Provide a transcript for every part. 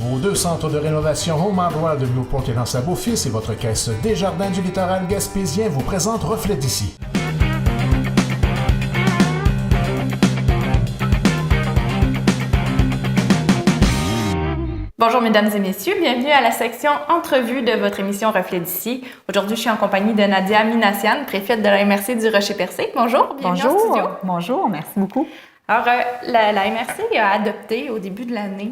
Vos 2 centres de rénovation Home Hardware de Newport et L'Anse-à-Beaufils et votre caisse Desjardins du littoral gaspésien vous présentent Reflet d'ici. Bonjour mesdames et messieurs, bienvenue à la section entrevue de votre émission Reflet d'ici. Aujourd'hui, je suis en compagnie de Nadia Minassian, préfète de la MRC du Rocher-Percé. Bonjour, bienvenue en studio. Bonjour, merci beaucoup. Alors, la MRC a adopté au début de l'année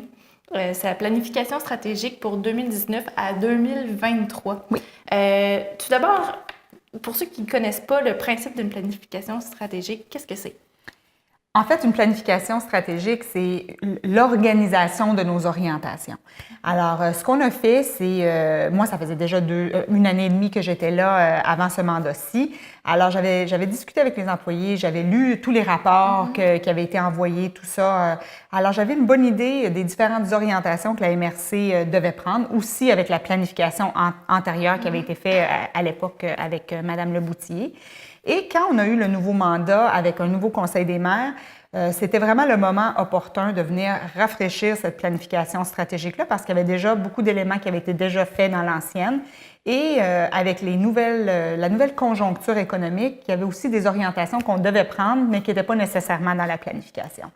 sa planification stratégique pour 2019 à 2023. Oui. Tout d'abord, pour ceux qui ne connaissent pas le principe d'une planification stratégique, qu'est-ce que c'est? En fait, une planification stratégique, c'est l'organisation de nos orientations. Alors, ce qu'on a fait, c'est, moi, ça faisait déjà une année et demie que j'étais là avant ce mandat-ci. Alors, j'avais discuté avec les employés, j'avais lu tous les rapports qui avaient été envoyés, tout ça. Alors, j'avais une bonne idée des différentes orientations que la MRC devait prendre, aussi avec la planification antérieure qui avait été faite à l'époque avec Mme Leboutillier. Et quand on a eu le nouveau mandat avec un nouveau conseil des maires, c'était vraiment le moment opportun de venir rafraîchir cette planification stratégique-là parce qu'il y avait déjà beaucoup d'éléments qui avaient été déjà faits dans l'ancienne. Et avec la nouvelle conjoncture économique, il y avait aussi des orientations qu'on devait prendre, mais qui n'étaient pas nécessairement dans la planification.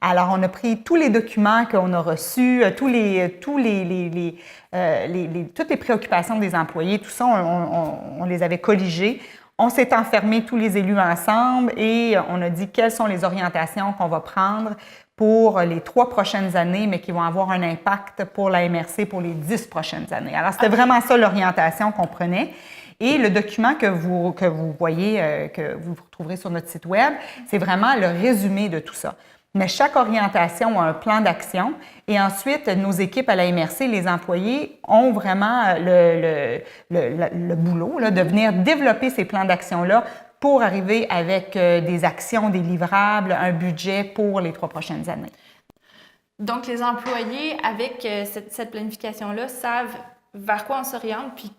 Alors, on a pris tous les documents qu'on a reçus, toutes les préoccupations des employés, tout ça, on les avait colligés. On s'est enfermés tous les élus ensemble et on a dit quelles sont les orientations qu'on va prendre pour les 3 prochaines années, mais qui vont avoir un impact pour la MRC pour les 10 prochaines années. Alors, c'était vraiment ça l'orientation qu'on prenait. Et le document que vous voyez, que vous retrouverez sur notre site Web, c'est vraiment le résumé de tout ça. Mais chaque orientation a un plan d'action et ensuite, nos équipes à la MRC, les employés, ont vraiment le boulot là, de venir développer ces plans d'action-là pour arriver avec des actions, des livrables, un budget pour les 3 prochaines années. Donc, les employés, avec cette planification-là, savent vers quoi on s'oriente, puis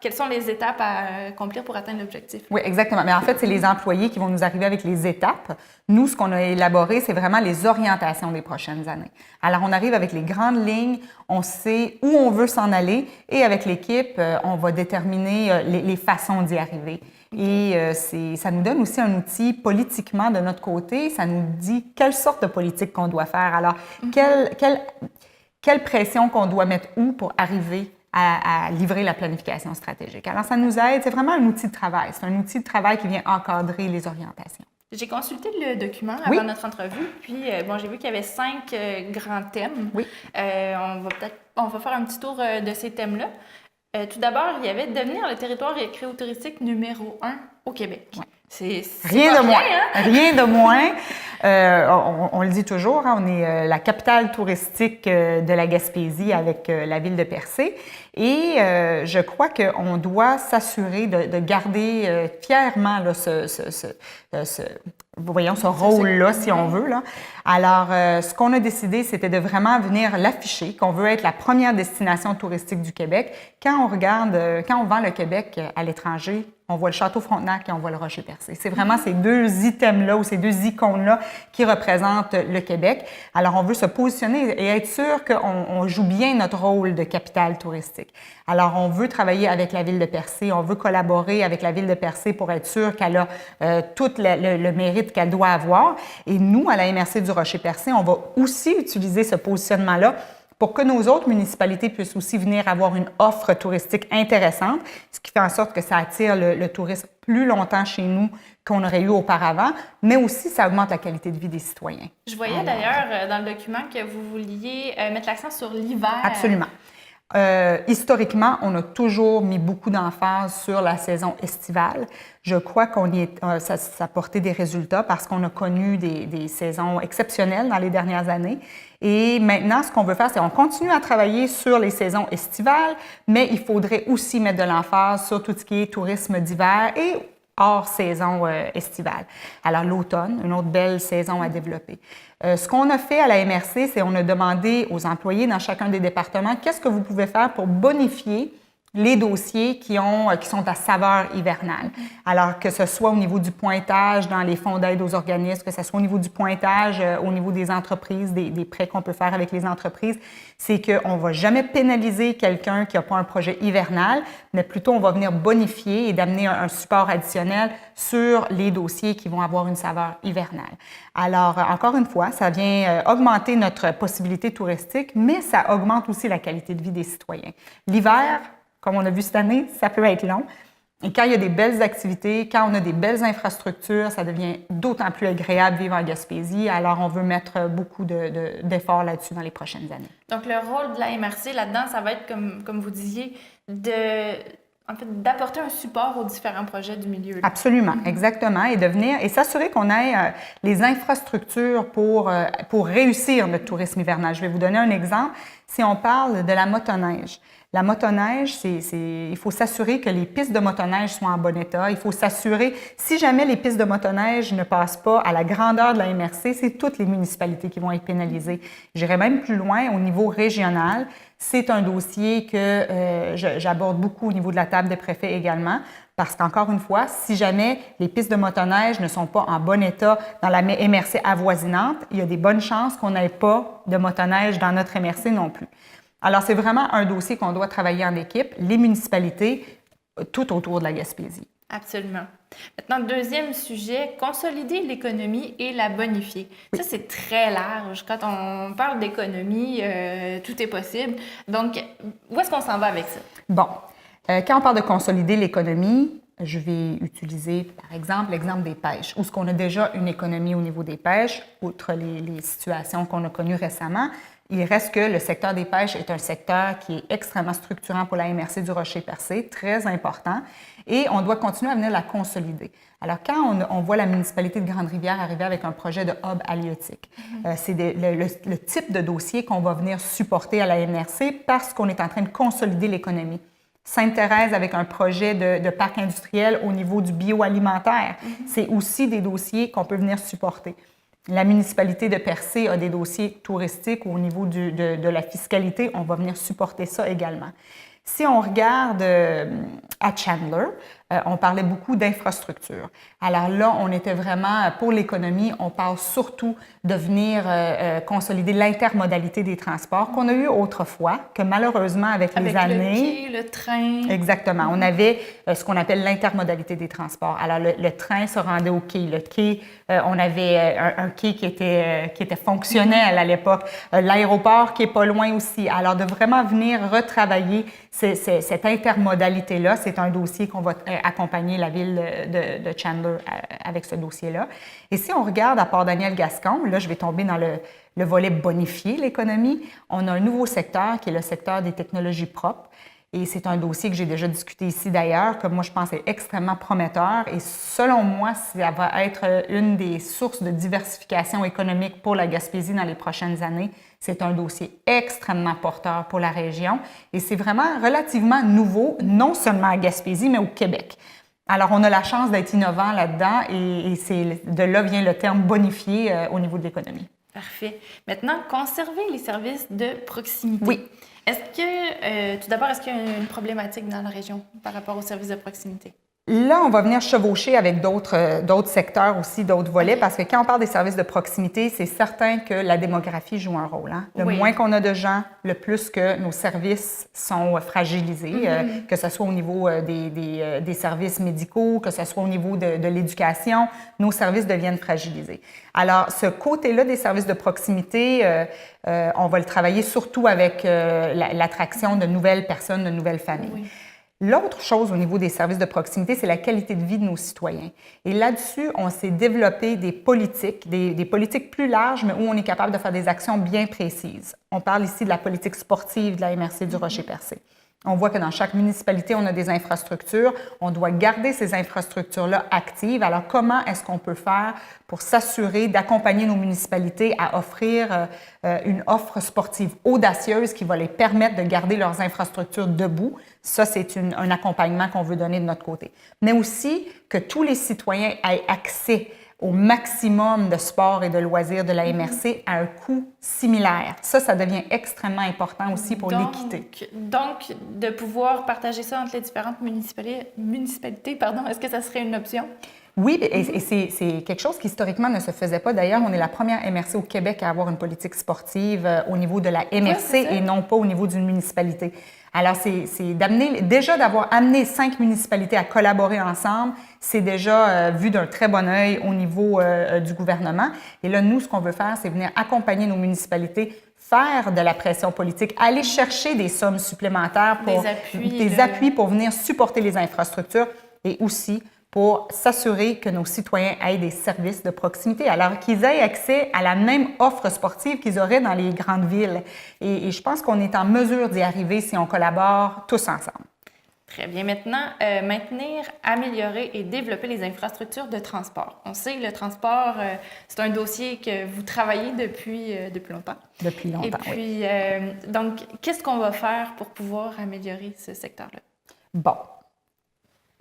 quelles sont les étapes à accomplir pour atteindre l'objectif. Oui, exactement. Mais en fait, c'est les employés qui vont nous arriver avec les étapes. Nous, ce qu'on a élaboré, c'est vraiment les orientations des prochaines années. Alors, on arrive avec les grandes lignes, on sait où on veut s'en aller et avec l'équipe, on va déterminer les façons d'y arriver. Et ça nous donne aussi un outil politiquement de notre côté. Ça nous dit quelle sorte de politique qu'on doit faire. Alors, quelle pression qu'on doit mettre où pour arriver à livrer la planification stratégique. Alors, ça nous aide. C'est vraiment un outil de travail. C'est un outil de travail qui vient encadrer les orientations. J'ai consulté le document avant notre entrevue, puis j'ai vu qu'il y avait 5 grands thèmes. Oui. On va faire un petit tour de ces thèmes-là. Tout d'abord, il y avait devenir le territoire récréotouristique numéro 1 au Québec. Ouais. C'est rien de moins. Hein? Rien de moins. On le dit toujours, hein, on est la capitale touristique de la Gaspésie avec la ville de Percé. Et je crois qu'on doit s'assurer de garder fièrement là, ce rôle-là, si on veut. Là. Alors, ce qu'on a décidé, c'était de vraiment venir l'afficher, qu'on veut être la première destination touristique du Québec. Quand on vend le Québec à l'étranger, on voit le Château Frontenac et on voit le Rocher-Percé. C'est vraiment ces 2 items-là ou ces 2 icônes-là qui représentent le Québec. Alors, on veut se positionner et être sûr qu'on joue bien notre rôle de capitale touristique. Alors, on veut travailler avec la ville de Percé, on veut collaborer avec la ville de Percé pour être sûr qu'elle a tout le mérite qu'elle doit avoir. Et nous, à la MRC du Rocher-Percé, on va aussi utiliser ce positionnement-là pour que nos autres municipalités puissent aussi venir avoir une offre touristique intéressante, ce qui fait en sorte que ça attire le tourisme plus longtemps chez nous qu'on aurait eu auparavant, mais aussi ça augmente la qualité de vie des citoyens. Je voyais d'ailleurs dans le document que vous vouliez mettre l'accent sur l'hiver. Absolument. Historiquement, on a toujours mis beaucoup d'emphase sur la saison estivale. Je crois ça a porté des résultats parce qu'on a connu des saisons exceptionnelles dans les dernières années. Et maintenant, ce qu'on veut faire, c'est qu'on continue à travailler sur les saisons estivales, mais il faudrait aussi mettre de l'emphase sur tout ce qui est tourisme d'hiver et hors saison estivale. Alors, l'automne, une autre belle saison à développer. Ce qu'on a fait à la MRC, c'est qu'on a demandé aux employés dans chacun des départements qu'est-ce que vous pouvez faire pour bonifier les dossiers qui sont à saveur hivernale. Alors, que ce soit au niveau du pointage dans les fonds d'aide aux organismes, que ce soit au niveau du pointage au niveau des entreprises, des prêts qu'on peut faire avec les entreprises, c'est qu'on ne va jamais pénaliser quelqu'un qui n'a pas un projet hivernal, mais plutôt on va venir bonifier et d'amener un support additionnel sur les dossiers qui vont avoir une saveur hivernale. Alors, encore une fois, ça vient augmenter notre possibilité touristique, mais ça augmente aussi la qualité de vie des citoyens. L'hiver, comme on a vu cette année, ça peut être long. Et quand il y a des belles activités, quand on a des belles infrastructures, ça devient d'autant plus agréable de vivre en Gaspésie. Alors, on veut mettre beaucoup d'efforts là-dessus dans les prochaines années. Donc, le rôle de la MRC là-dedans, ça va être, comme vous disiez, d'apporter un support aux différents projets du milieu. Là. Absolument, exactement. Et s'assurer qu'on ait les infrastructures pour réussir notre tourisme hivernal. Je vais vous donner un exemple. Si on parle de la motoneige, la motoneige, il faut s'assurer que les pistes de motoneige soient en bon état. Il faut s'assurer, si jamais les pistes de motoneige ne passent pas à la grandeur de la MRC, c'est toutes les municipalités qui vont être pénalisées. J'irai même plus loin au niveau régional. C'est un dossier que j'aborde beaucoup au niveau de la table des préfets également, parce qu'encore une fois, si jamais les pistes de motoneige ne sont pas en bon état dans la MRC avoisinante, il y a des bonnes chances qu'on n'ait pas de motoneige dans notre MRC non plus. Alors, c'est vraiment un dossier qu'on doit travailler en équipe, les municipalités, tout autour de la Gaspésie. Absolument. Maintenant, deuxième sujet, consolider l'économie et la bonifier. Oui. Ça, c'est très large. Quand on parle d'économie, tout est possible. Donc, où est-ce qu'on s'en va avec ça? Bon, quand on parle de consolider l'économie, je vais utiliser, par exemple, l'exemple des pêches, où est-ce qu'on a déjà une économie au niveau des pêches, outre les situations qu'on a connues récemment. Il reste que le secteur des pêches est un secteur qui est extrêmement structurant pour la MRC du Rocher-Percé, très important, et on doit continuer à venir la consolider. Alors, quand on voit la municipalité de Grande-Rivière arriver avec un projet de hub halieutique, c'est le type de dossier qu'on va venir supporter à la MRC parce qu'on est en train de consolider l'économie. Sainte-Thérèse avec un projet de parc industriel au niveau du bioalimentaire, c'est aussi des dossiers qu'on peut venir supporter. La municipalité de Percé a des dossiers touristiques au niveau de la fiscalité. On va venir supporter ça également. Si on regarde à Chandler, on parlait beaucoup d'infrastructures. Alors là, on était vraiment, pour l'économie, on parle surtout de venir consolider l'intermodalité des transports qu'on a eu autrefois, que malheureusement, avec les années... Avec le quai, le train... Exactement. On avait ce qu'on appelle l'intermodalité des transports. Alors, le train se rendait au quai. Le quai, on avait un quai qui était fonctionnel à l'époque. L'aéroport qui est pas loin aussi. Alors, de vraiment venir retravailler cette intermodalité-là, c'est un dossier qu'on va accompagner la ville de Chandler avec ce dossier-là. Et si on regarde à Port-Daniel-Gascon, là, je vais tomber dans le volet bonifier l'économie. On a un nouveau secteur qui est le secteur des technologies propres. Et c'est un dossier que j'ai déjà discuté ici d'ailleurs, que moi je pense est extrêmement prometteur. Et selon moi, ça va être une des sources de diversification économique pour la Gaspésie dans les prochaines années. C'est un dossier extrêmement porteur pour la région. Et c'est vraiment relativement nouveau, non seulement à Gaspésie, mais au Québec. Alors, on a la chance d'être innovant là-dedans et de là vient le terme bonifié au niveau de l'économie. Parfait. Maintenant, conserver les services de proximité. Oui. Est-ce que, tout d'abord, est-ce qu'il y a une problématique dans la région par rapport aux services de proximité? Là, on va venir chevaucher avec d'autres secteurs aussi, d'autres volets, parce que quand on parle des services de proximité, c'est certain que la démographie joue un rôle. Hein? Le moins qu'on a de gens, le plus que nos services sont fragilisés, que ce soit au niveau des services médicaux, que ce soit au niveau de l'éducation, nos services deviennent fragilisés. Alors, ce côté-là des services de proximité, on va le travailler surtout avec l'attraction de nouvelles personnes, de nouvelles familles. Oui. L'autre chose au niveau des services de proximité, c'est la qualité de vie de nos citoyens. Et là-dessus, on s'est développé des politiques, des politiques plus larges, mais où on est capable de faire des actions bien précises. On parle ici de la politique sportive de la MRC du Rocher-Percé. On voit que dans chaque municipalité, on a des infrastructures. On doit garder ces infrastructures-là actives. Alors, comment est-ce qu'on peut faire pour s'assurer d'accompagner nos municipalités à offrir une offre sportive audacieuse qui va les permettre de garder leurs infrastructures debout? Ça, c'est un accompagnement qu'on veut donner de notre côté. Mais aussi que tous les citoyens aient accès au maximum de sport et de loisirs de la MRC à un coût similaire. Ça devient extrêmement important aussi pour l'équité. Donc, de pouvoir partager ça entre les différentes municipalités, est-ce que ça serait une option? Oui, et c'est quelque chose qui historiquement ne se faisait pas. D'ailleurs, on est la première MRC au Québec à avoir une politique sportive au niveau de la MRC et non pas au niveau d'une municipalité. Alors, c'est d'avoir amené 5 municipalités à collaborer ensemble, c'est déjà vu d'un très bon œil au niveau du gouvernement. Et là, nous, ce qu'on veut faire, c'est venir accompagner nos municipalités, faire de la pression politique, aller chercher des sommes supplémentaires pour des appuis pour venir supporter les infrastructures et aussi pour s'assurer que nos citoyens aient des services de proximité, alors qu'ils aient accès à la même offre sportive qu'ils auraient dans les grandes villes. Et je pense qu'on est en mesure d'y arriver si on collabore tous ensemble. Très bien. Maintenant, maintenir, améliorer et développer les infrastructures de transport. On sait que le transport, c'est un dossier que vous travaillez depuis longtemps. Depuis longtemps, et puis, donc, qu'est-ce qu'on va faire pour pouvoir améliorer ce secteur-là? Bon.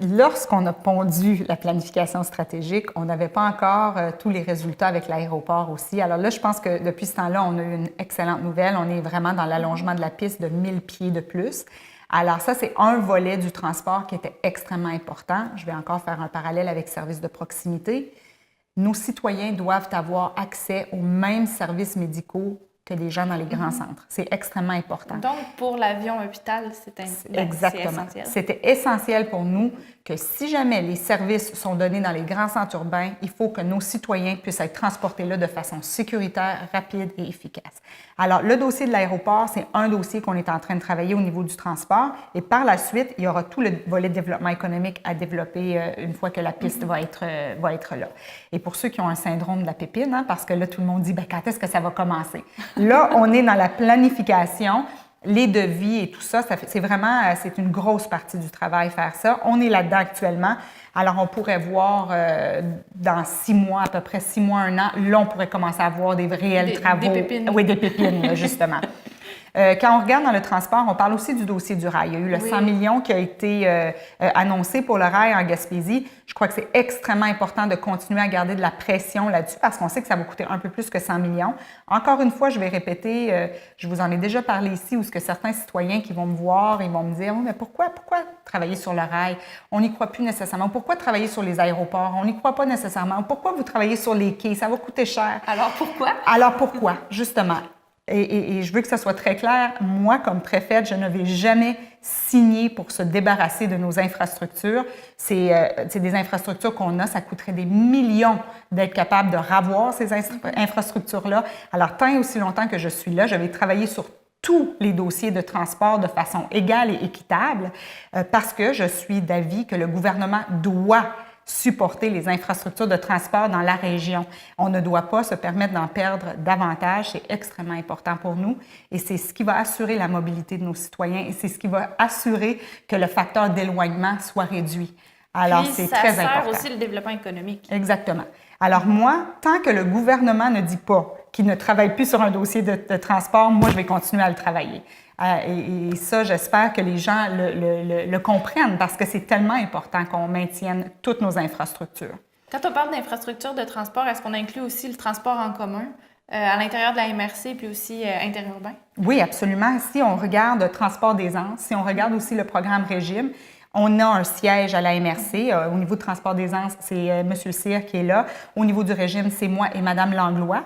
Lorsqu'on a pondu la planification stratégique, on n'avait pas encore tous les résultats avec l'aéroport aussi. Alors là, je pense que depuis ce temps-là, on a eu une excellente nouvelle. On est vraiment dans l'allongement de la piste de 1000 pieds de plus. Alors ça, c'est un volet du transport qui était extrêmement important. Je vais encore faire un parallèle avec services de proximité. Nos citoyens doivent avoir accès aux mêmes services médicaux que les gens dans les grands centres. C'est extrêmement important. Donc, pour l'avion hôpital, c'est essentiel. C'était essentiel pour nous que si jamais les services sont donnés dans les grands centres urbains, il faut que nos citoyens puissent être transportés là de façon sécuritaire, rapide et efficace. Alors, le dossier de l'aéroport, c'est un dossier qu'on est en train de travailler au niveau du transport et par la suite, il y aura tout le volet de développement économique à développer une fois que la piste va être là. Et pour ceux qui ont un syndrome de la pépine, parce que là, tout le monde dit, quand est-ce que ça va commencer? Là, on est dans la planification, les devis et tout ça, c'est une grosse partie du travail faire ça. On est là-dedans actuellement. Alors, on pourrait voir dans 6 mois, à peu près 6 mois, 1 an, là, on pourrait commencer à voir des réels travaux. Des pépines. Oui, des pépines, justement. Quand on regarde dans le transport, on parle aussi du dossier du rail. Il y a eu le 100 millions qui a été annoncé pour le rail en Gaspésie. Je crois que c'est extrêmement important de continuer à garder de la pression là-dessus parce qu'on sait que ça va coûter un peu plus que 100 millions. Encore une fois, je vais répéter, je vous en ai déjà parlé ici, où ce que certains citoyens qui vont me voir, ils vont me dire « mais pourquoi travailler sur le rail? On n'y croit plus nécessairement. Pourquoi travailler sur les aéroports? On n'y croit pas nécessairement. Pourquoi vous travaillez sur les quais? Ça va coûter cher. » Alors pourquoi, justement? Et je veux que ça soit très clair, moi, comme préfète, je ne vais jamais signer pour se débarrasser de nos infrastructures. C'est des infrastructures qu'on a, ça coûterait des millions d'être capable de ravoir ces infrastructures-là. Alors, tant et aussi longtemps que je suis là, je vais travailler sur tous les dossiers de transport de façon égale et équitable parce que je suis d'avis que le gouvernement doit supporter les infrastructures de transport dans la région. On ne doit pas se permettre d'en perdre davantage. C'est extrêmement important pour nous et c'est ce qui va assurer la mobilité de nos citoyens et c'est ce qui va assurer que le facteur d'éloignement soit réduit. Alors, c'est très important. Ça sert aussi le développement économique. Exactement. Alors moi, tant que le gouvernement ne dit pas qu'il ne travaille plus sur un dossier de transport, moi, je vais continuer à le travailler. Et ça, j'espère que les gens le comprennent parce que c'est tellement important qu'on maintienne toutes nos infrastructures. Quand on parle d'infrastructures de transport, est-ce qu'on inclut aussi le transport en commun à l'intérieur de la MRC puis aussi interurbain? Oui, absolument. Si on regarde Transport Aisance, si on regarde aussi le programme Régime, on a un siège à la MRC. Au niveau du Transport Aisance, c'est M. Cyr qui est là. Au niveau du Régime, c'est moi et Mme Langlois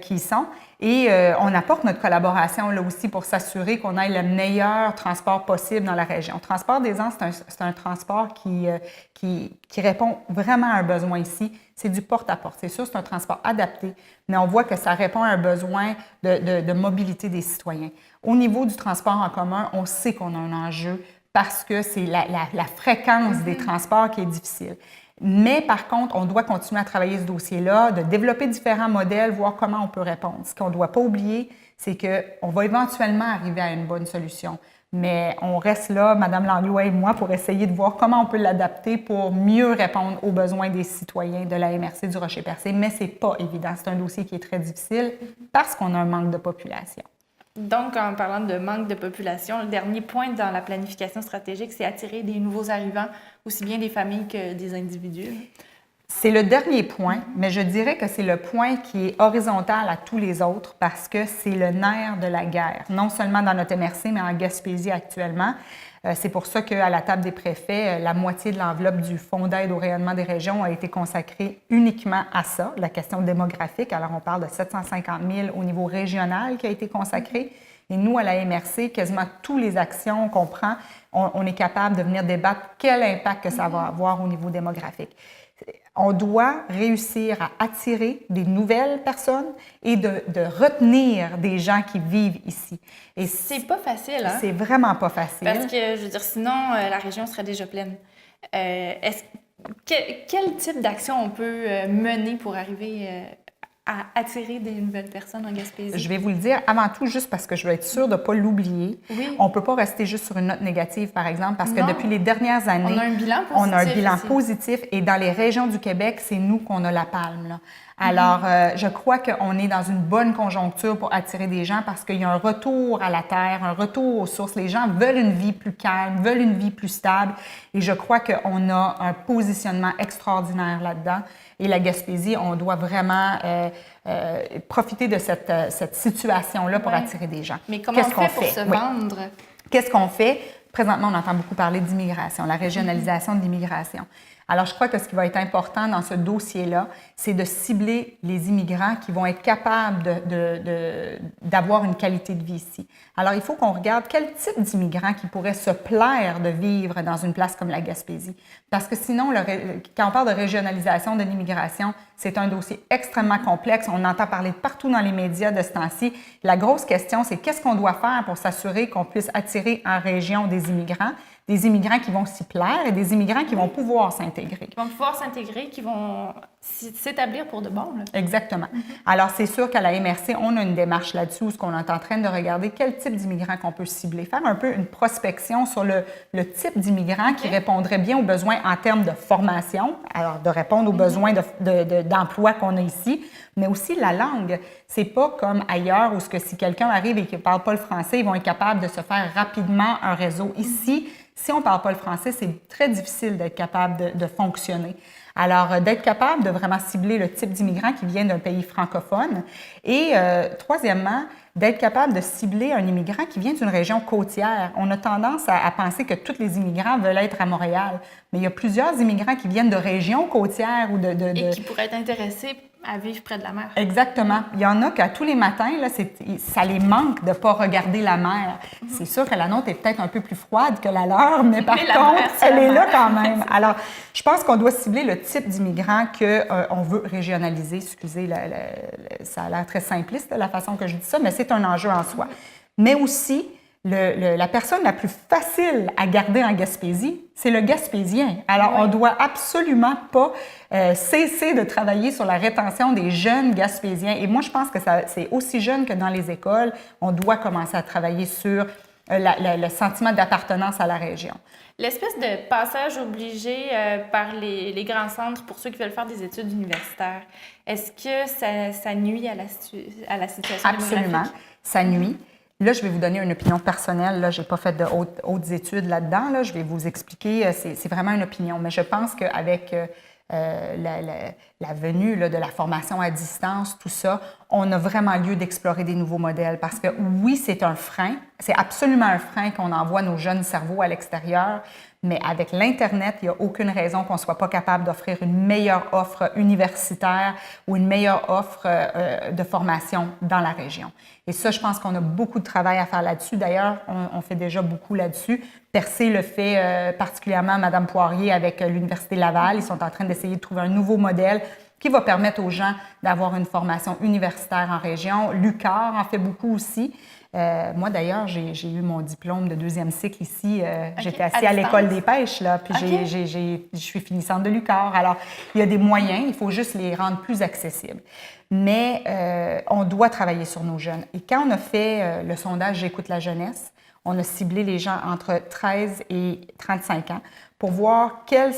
qui y sont. Et on apporte notre collaboration là aussi pour s'assurer qu'on ait le meilleur transport possible dans la région. Transport Aisance, c'est un transport qui répond vraiment à un besoin ici. C'est du porte-à-porte. C'est sûr, c'est un transport adapté, mais on voit que ça répond à un besoin de mobilité des citoyens. Au niveau du transport en commun, on sait qu'on a un enjeu parce que c'est la fréquence des transports qui est difficile. Mais par contre, on doit continuer à travailler ce dossier-là, de développer différents modèles, voir comment on peut répondre. Ce qu'on ne doit pas oublier, c'est qu'on va éventuellement arriver à une bonne solution. Mais on reste là, Mme Langlois et moi, pour essayer de voir comment on peut l'adapter pour mieux répondre aux besoins des citoyens de la MRC du Rocher-Percé. Mais ce n'est pas évident. C'est un dossier qui est très difficile parce qu'on a un manque de population. Donc, en parlant de manque de population, le dernier point dans la planification stratégique, c'est attirer des nouveaux arrivants, aussi bien des familles que des individus. C'est le dernier point, mais je dirais que c'est le point qui est horizontal à tous les autres parce que c'est le nerf de la guerre, non seulement dans notre MRC, mais en Gaspésie actuellement. C'est pour ça qu'à la table des préfets, la moitié de l'enveloppe du Fonds d'aide au rayonnement des régions a été consacrée uniquement à ça, la question démographique. Alors, on parle de 750 000 au niveau régional qui a été consacré. Et nous, à la MRC, quasiment toutes les actions qu'on prend, on est capable de venir débattre quel impact que ça va avoir au niveau démographique. On doit réussir à attirer des nouvelles personnes et de retenir des gens qui vivent ici. Et c'est pas facile, hein? C'est vraiment pas facile. Parce que, je veux dire, sinon, la région serait déjà pleine. Quel type d'action on peut mener pour arriver à attirer des nouvelles personnes en Gaspésie? Je vais vous le dire avant tout, juste parce que je veux être sûre de ne pas l'oublier. Oui. On ne peut pas rester juste sur une note négative, par exemple, parce que depuis les dernières années, on a un bilan positif et dans les régions du Québec, c'est nous qu'on a la palme, là. Alors, je crois qu'on est dans une bonne conjoncture pour attirer des gens parce qu'il y a un retour à la terre, un retour aux sources. Les gens veulent une vie plus calme, veulent une vie plus stable et je crois qu'on a un positionnement extraordinaire là-dedans. Et la Gaspésie, on doit vraiment profiter de cette situation-là pour attirer des gens. Mais comment on fait pour se vendre? Qu'est-ce qu'on fait? Présentement, on entend beaucoup parler d'immigration, la régionalisation de l'immigration. Alors, je crois que ce qui va être important dans ce dossier-là, c'est de cibler les immigrants qui vont être capables d'avoir une qualité de vie ici. Alors, il faut qu'on regarde quel type d'immigrants qui pourraient se plaire de vivre dans une place comme la Gaspésie. Parce que sinon, quand on parle de régionalisation de l'immigration, c'est un dossier extrêmement complexe. On entend parler partout dans les médias de ce temps-ci. La grosse question, c'est qu'est-ce qu'on doit faire pour s'assurer qu'on puisse attirer en région des immigrants qui vont s'y plaire et des immigrants qui vont pouvoir s'intégrer. Qui vont pouvoir s'intégrer, qui vont s'établir pour de bon. Là. Exactement. Alors, c'est sûr qu'à la MRC, on a une démarche là-dessus où on est en train de regarder quel type d'immigrants qu'on peut cibler, faire un peu une prospection sur le type d'immigrants qui répondrait bien aux besoins en termes de formation, alors de répondre aux besoins d'emploi qu'on a ici, mais aussi la langue. C'est pas comme ailleurs où si quelqu'un arrive et qu'il ne parle pas le français, ils vont être capables de se faire rapidement un réseau. Ici, si on ne parle pas le français, c'est très difficile d'être capable de fonctionner. Alors, d'être capable de vraiment cibler le type d'immigrant qui vient d'un pays francophone. Et troisièmement, d'être capable de cibler un immigrant qui vient d'une région côtière. On a tendance à penser que tous les immigrants veulent être à Montréal, mais il y a plusieurs immigrants qui viennent de régions côtières ou Et qui pourraient être intéressés à vivre près de la mer. Exactement. Il y en a qu'à tous les matins, là, ça les manque de ne pas regarder la mer. C'est sûr que la nôtre est peut-être un peu plus froide que la leur, mais par contre, elle est là quand même. Alors, je pense qu'on doit cibler le type d'immigrant qu'on veut régionaliser. Excusez, ça a l'air très simpliste, la façon que je dis ça, mais c'est un enjeu en soi. Mais aussi, la personne la plus facile à garder en Gaspésie, c'est le Gaspésien. Alors, on ne doit absolument pas cesser de travailler sur la rétention des jeunes Gaspésiens. Et moi, je pense que c'est aussi jeune que dans les écoles. On doit commencer à travailler sur le sentiment d'appartenance à la région. L'espèce de passage obligé par les grands centres pour ceux qui veulent faire des études universitaires, est-ce que ça nuit à la situation Absolument, démographique? Ça nuit. Là, je vais vous donner une opinion personnelle. Là, je n'ai pas fait de hautes études là-dedans. Là. Je vais vous expliquer. C'est vraiment une opinion. Mais je pense qu'avec la venue là, de la formation à distance, tout ça, on a vraiment lieu d'explorer des nouveaux modèles. Parce que oui, c'est un frein. C'est absolument un frein qu'on envoie nos jeunes cerveaux à l'extérieur. Mais avec l'Internet, il n'y a aucune raison qu'on ne soit pas capable d'offrir une meilleure offre universitaire ou une meilleure offre de formation dans la région. Et ça, je pense qu'on a beaucoup de travail à faire là-dessus. D'ailleurs, on fait déjà beaucoup là-dessus. Percé le fait particulièrement Mme Poirier avec l'Université Laval. Ils sont en train d'essayer de trouver un nouveau modèle qui va permettre aux gens d'avoir une formation universitaire en région. L'UQAR en fait beaucoup aussi. Moi, d'ailleurs, j'ai eu mon diplôme de 2e cycle ici. J'étais assise à l'École des pêches, là, puis je suis finissante de l'UQAR. Alors, il y a des moyens, il faut juste les rendre plus accessibles. Mais on doit travailler sur nos jeunes. Et quand on a fait le sondage J'écoute la jeunesse, on a ciblé les gens entre 13 et 35 ans pour voir quelles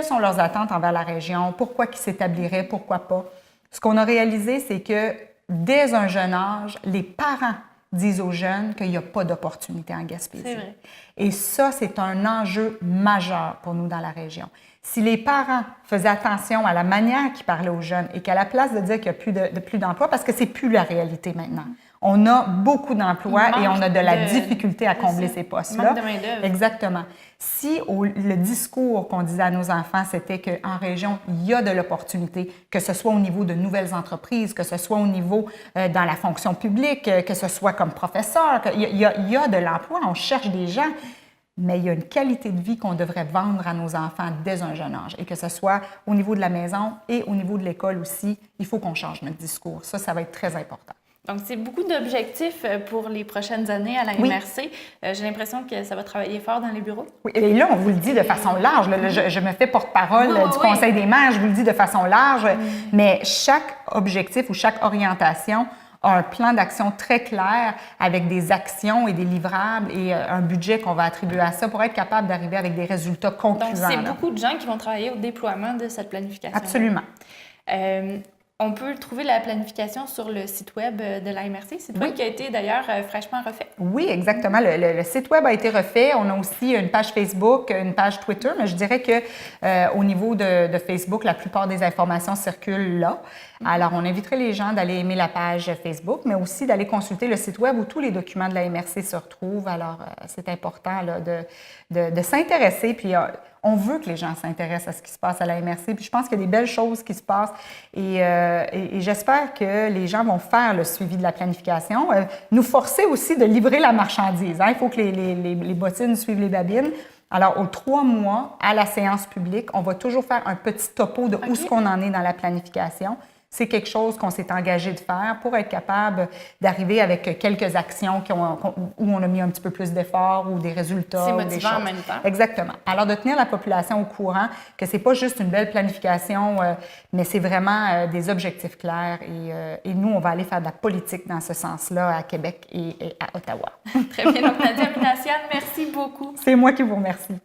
sont leurs attentes envers la région, pourquoi ils s'établiraient, pourquoi pas. Ce qu'on a réalisé, c'est que dès un jeune âge, les parents disent aux jeunes qu'il n'y a pas d'opportunité en Gaspésie. C'est vrai. Et ça, c'est un enjeu majeur pour nous dans la région. Si les parents faisaient attention à la manière qu'ils parlaient aux jeunes et qu'à la place de dire qu'il n'y a plus d'emplois, parce que c'est plus la réalité maintenant. On a beaucoup d'emplois et on a de la difficulté à combler ces postes-là. Manque de main-d'œuvre. Exactement. Si le discours qu'on disait à nos enfants, c'était qu'en région, il y a de l'opportunité, que ce soit au niveau de nouvelles entreprises, que ce soit au niveau dans la fonction publique, que ce soit comme professeur, il y a de l'emploi, on cherche des gens, mais il y a une qualité de vie qu'on devrait vendre à nos enfants dès un jeune âge. Et que ce soit au niveau de la maison et au niveau de l'école aussi, il faut qu'on change notre discours. Ça va être très important. Donc, c'est beaucoup d'objectifs pour les prochaines années à la MRC. J'ai l'impression que ça va travailler fort dans les bureaux. Oui, et là, on vous le dit de façon large. Là, je me fais porte-parole du Conseil des maires, je vous le dis de façon large, mais chaque objectif ou chaque orientation a un plan d'action très clair avec des actions et des livrables et un budget qu'on va attribuer à ça pour être capable d'arriver avec des résultats concluants. Donc, c'est beaucoup de gens qui vont travailler au déploiement de cette planification. Absolument. On peut trouver la planification sur le site web de la MRC, site web qui a été d'ailleurs fraîchement refait. Oui, exactement. Le site web a été refait. On a aussi une page Facebook, une page Twitter, mais je dirais que au niveau de Facebook, la plupart des informations circulent là. Alors, on inviterait les gens d'aller aimer la page Facebook, mais aussi d'aller consulter le site web où tous les documents de la MRC se retrouvent. Alors, c'est important là, de s'intéresser. Puis, on veut que les gens s'intéressent à ce qui se passe à la MRC. Puis, je pense qu'il y a des belles choses qui se passent et j'espère que les gens vont faire le suivi de la planification. Nous forcer aussi de livrer la marchandise. Hein? Il faut que les bottines suivent les babines. Alors, aux 3 mois, à la séance publique, on va toujours faire un petit topo de où est-ce qu'on en est dans la planification. C'est quelque chose qu'on s'est engagé de faire pour être capable d'arriver avec quelques actions où on a mis un petit peu plus d'efforts ou des résultats. C'est motivant ou des choses. En même temps. Exactement. Alors, de tenir la population au courant que ce n'est pas juste une belle planification, mais c'est vraiment des objectifs clairs. Et nous, on va aller faire de la politique dans ce sens-là à Québec et à Ottawa. Très bien. Donc, Nadia Minassian, merci beaucoup. C'est moi qui vous remercie.